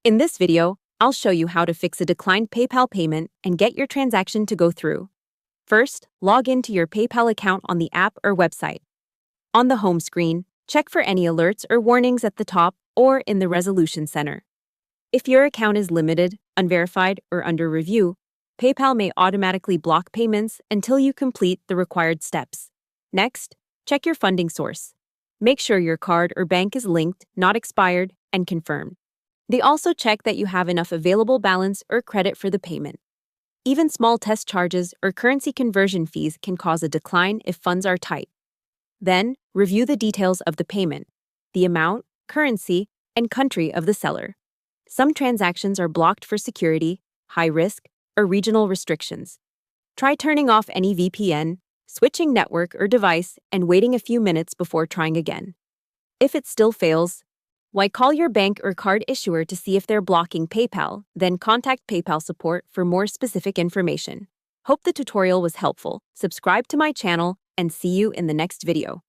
In this video, I'll show you how to fix a declined PayPal payment and get your transaction to go through. First, log into your PayPal account on the app or website. On the home screen, check for any alerts or warnings at the top or in the Resolution Center. If your account is limited, unverified, or under review, PayPal may automatically block payments until you complete the required steps. Next, check your funding source. Make sure your card or bank is linked, not expired, and confirmed. They also check that you have enough available balance or credit for the payment. Even small test charges or currency conversion fees can cause a decline if funds are tight. Then, review the details of the payment, the amount, currency, and country of the seller. Some transactions are blocked for security, high risk, or regional restrictions. Try turning off any VPN, switching network or device, and waiting a few minutes before trying again. If it still fails, call your bank or card issuer to see if they're blocking PayPal, then contact PayPal support for more specific information. Hope the tutorial was helpful. Subscribe to my channel and see you in the next video.